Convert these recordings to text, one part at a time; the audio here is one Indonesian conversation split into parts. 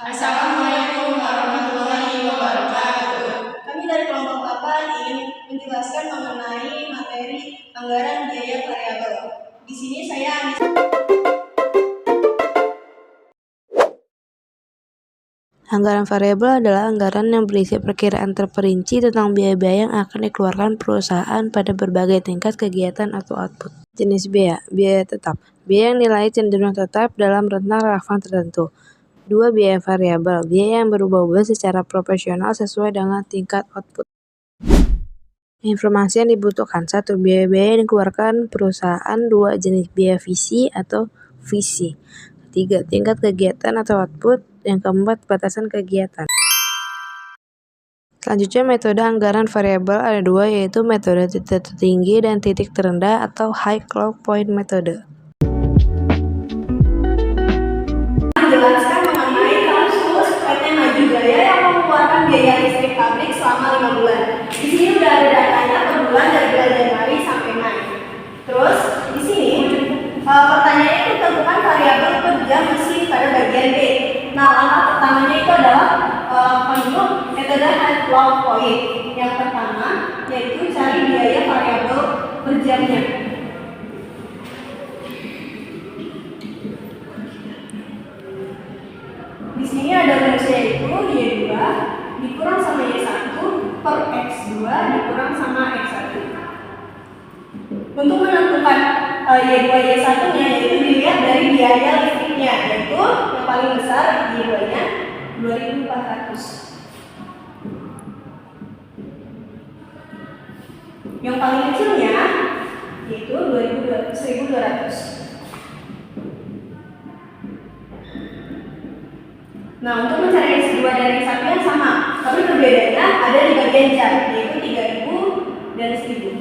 Assalamualaikum warahmatullahi wabarakatuh. Kami dari kelompok 8 ingin menjelaskan mengenai materi anggaran biaya variabel. Di sini saya Anggaran variabel adalah anggaran yang berisi perkiraan terperinci tentang biaya-biaya yang akan dikeluarkan perusahaan pada berbagai tingkat kegiatan atau output. Jenis biaya, biaya tetap. Biaya yang nilai cenderung tetap dalam rentang relevan tertentu. 2. Biaya variabel, biaya yang berubah-ubah secara proporsional sesuai dengan tingkat output. Informasi yang dibutuhkan. 1. Biaya-biaya yang dikeluarkan perusahaan. 2. Jenis biaya visi atau visi. 3. Tingkat kegiatan atau output. Yang keempat, batasan kegiatan. Selanjutnya, metode anggaran variabel ada 2, yaitu metode titik tertinggi dan titik terendah atau high low point metode. menjelaskan mengenai kasus PT Maju Jaya yang mengeluarkan biaya listrik pabrik selama 5 bulan. Di sini udah ada datanya per bulan dari bulan Januari sampai Mei. Terus di sini pertanyaannya itu tentukan variabel per jam mesin pada bagian B. Nah, langkah pertamanya itu adalah untuk metode high low point. Yang pertama yaitu cari biaya variabel per jamnya. Di sini ada rumusnya itu Y2 dikurang sama Y1 per X2 dikurang sama X1. Untuk menentukan Y2 Y1 nya yaitu dilihat dari biaya listriknya, yaitu yang paling besar Y2 nya 2.400. Yang paling kecilnya yaitu 1.200. Nah, untuk mencari X2 dan X1 yang sama, tapi perbedaannya ada di bagian jam, yaitu 3.000 dan 1.000.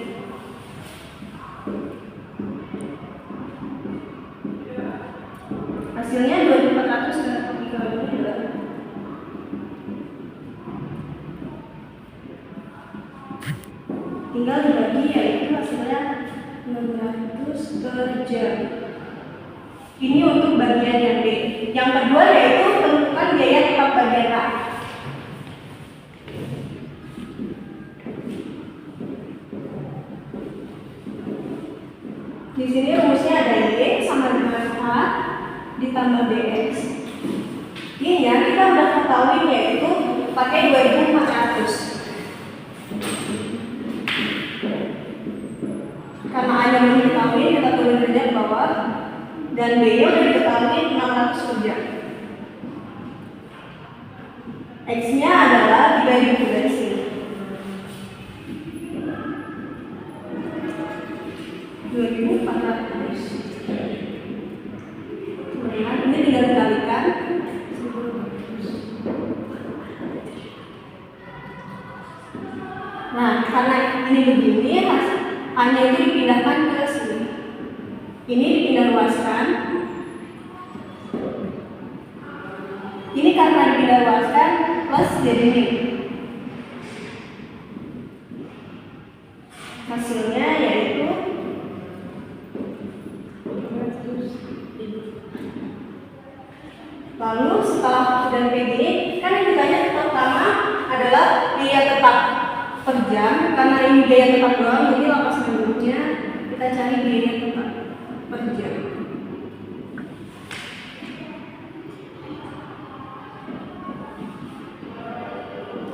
Hasilnya 2.400 dan 3.000. Tinggal dibagi, yaitu hasilnya 600 per jam. Ini untuk bagian yang B. Yang kedua yaitu tentukan biaya tetap bagian A. Di sini rumusnya ada Y sama dengan A ditambah BX. Y-nya kita udah ketahui yaitu pakai 2.400. Karena A-nya belum diketahui, kita tulis saja ke bawah. Dan B-nya udah diketahui 600 per jam. X-nya adalah 3.000 dari sini. 2.400. Kemudian ini tinggal dikalikan. Nah, karena ini begini, A-nya itu dipindahkan ke sini. Ini dipindah luaskan. Ini karena dipindah luaskan plus jadi min. Hasilnya yaitu lalu setelah dan kayak gini kan yang ditanya pertama adalah biaya tetap per jam. Karena ini biaya tetap doang, jadi lapas menurutnya kita cari biaya tetap per jam.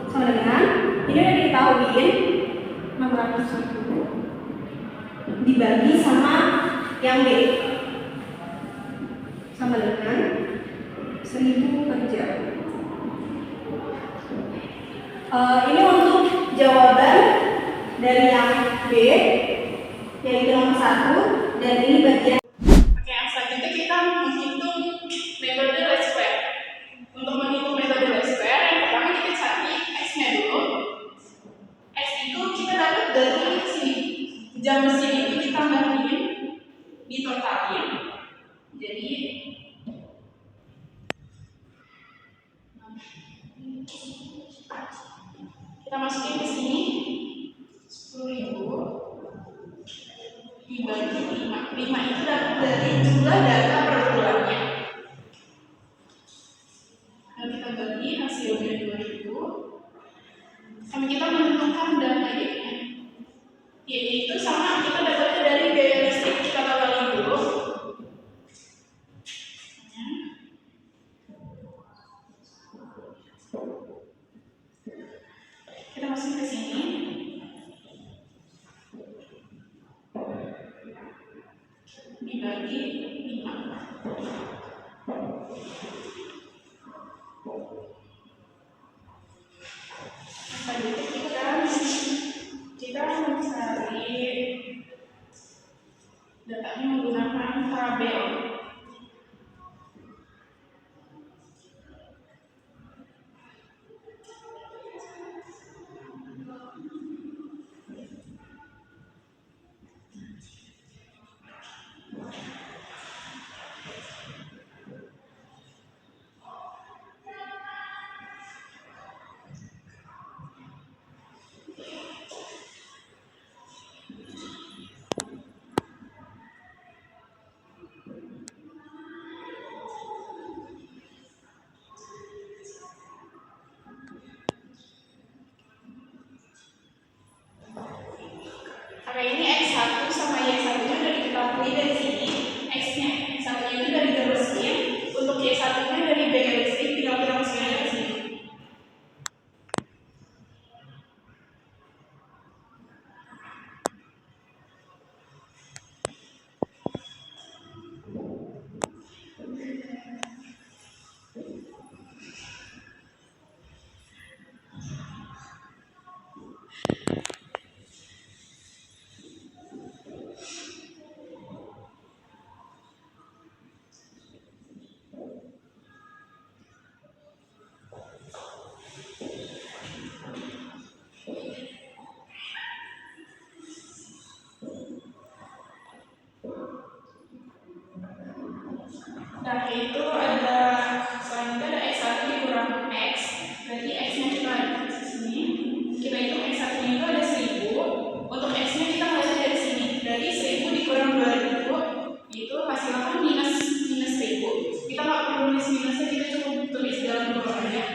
Sama dengan ini udah diketahuin 610 dibagi sama yang B sama dengan 1.000 per jam. Ini untuk jawaban dari yang B yaitu nomor 1 dan ini bagian. Oke, selanjutnya kita menghitung metode least square. Untuk menghitung metode least square, yang pertama kita cari X-nya dulu. X itu kita dapat dari sini. Jam mesin itu kita bagiin, ditotalin. Jadi kita masukin ke sini 10.000 dibagi 5. 5 itu dapat dari jumlah data per bulannya. Dan kita masukin ke sini. Dibagi 5. Selanjutnya kita mencari datanya menggunakan tabel. Karena ini X1 sama Y1 nya udah diketahui dari sini, X-nya satunya itu dari garis mesin, untuk Y1 nya dari B garis mesin, tinggal kita masukin ke sini. Nah, itu ada selanjutnya ada X1 dikurang X, berarti X-nya kita di sini. Kita hitung X1 nya itu ada 1000. Untuk X-nya kita mulai dari sini. Dari 1000 dikurang 2000 itu hasilnya kan minus 1000. Kita nggak perlu tulis minusnya, kita cukup tulis dalam kurung aja.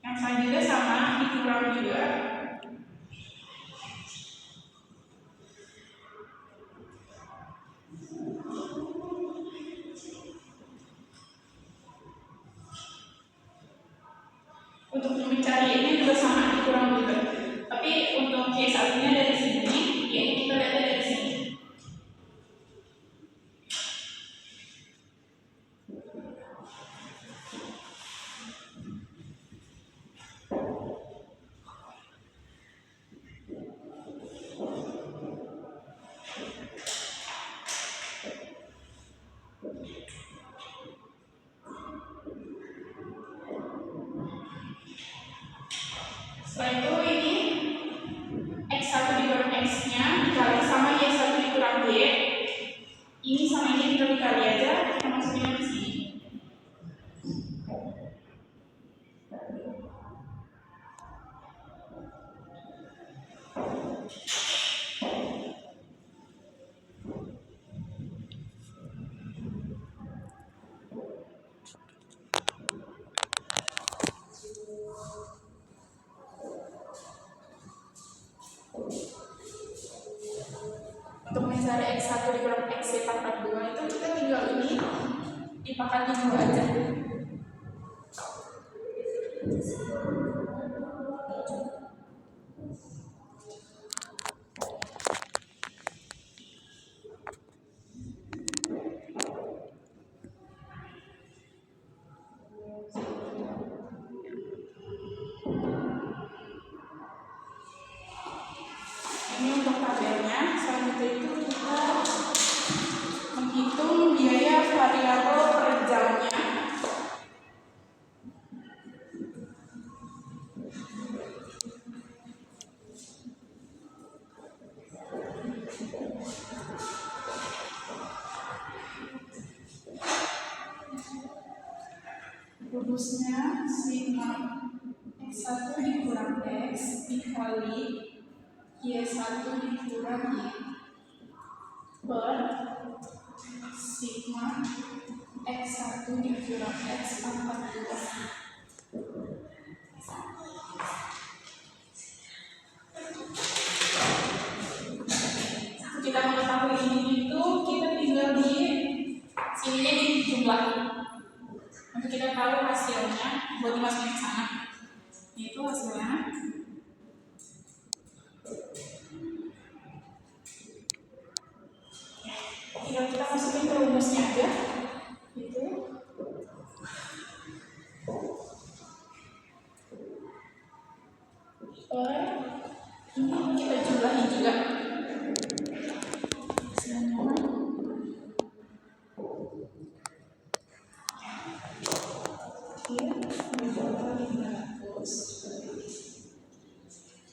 Yang selanjutnya sama dikurang juga. Untuk mencari ini juga sama dikurang juga. Tapi untuk Y1 nya dari sini, ya ini kita lihat dari sini. Setelah itu ini X1 dikurang X-nya dikali sama Y1 dikurang Y. Ini sama ini kita dikali aja, kita masukin ke sini. Untuk mencari X1 dikurang X pangkat 2 itu kita tinggal ini dipangkat 2 aja. Ini untuk tabelnya. Selanjutnya itu kita menghitung biaya variabel per jamnya. Rumusnya sigma X1 dikurang X dikali Y1 dikurang Y per sigma X1 dikurang X pangkat 2. Kita mengetahui ini itu kita tinggal di sininya dijumlahin. Untuk kita tahu hasilnya buat dimasukin ke sana. Itu hasilnya. Tinggal kita masukin ke rumusnya aja. Gitu. Ini kita jumlahin juga.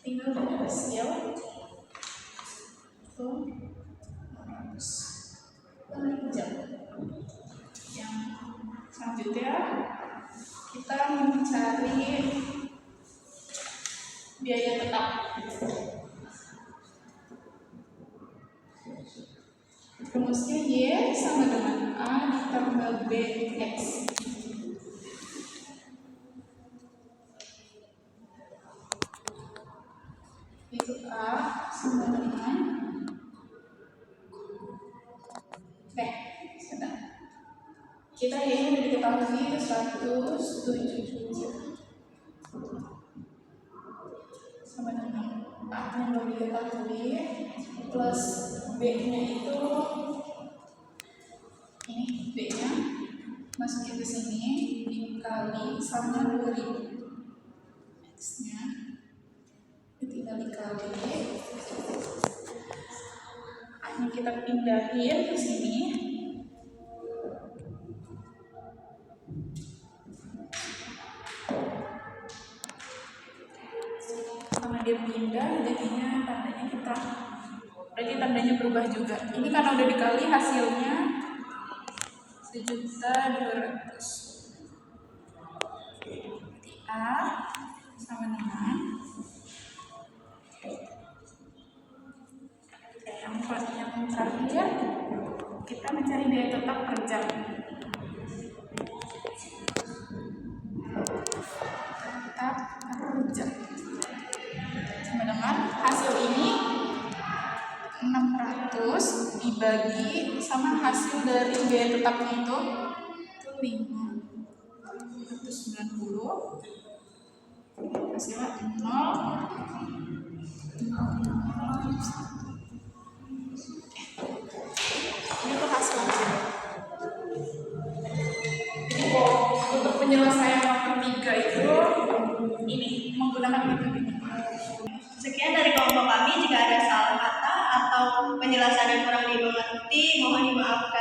Tinggal dari hasil itu 600 jam. Yang selanjutnya kita mencari biaya tetap. Rumusnya Y sama dengan A ditambah BX. Itu A sama dengan B. Sudah. Kita Y-nya udah diketahui itu 107 sama dengan A yang belum diketahui plus B-nya itu ini B-nya masukin ke sini dikali sama 2000. X-nya tinggal dikali, A-nya kita pindahin ke sini. Karena dia pindah, jadinya tandanya berarti tandanya berubah juga. Ini karena udah dikali hasilnya 1.200.000. Berarti A sama dengan yang terakhir kita mencari biaya tetap per jam. Tetap per jam sama dengan hasil ini 600 dibagi sama hasil dari biaya tetapnya itu 590, hasilnya 0. Ini tuh hasilnya. Untuk penyelesaian nomor 3 itu ini menggunakan metode ini. Sekian dari kelompok kami. Jika ada salah kata atau penjelasan yang kurang dimengerti, mohon dimaafkan.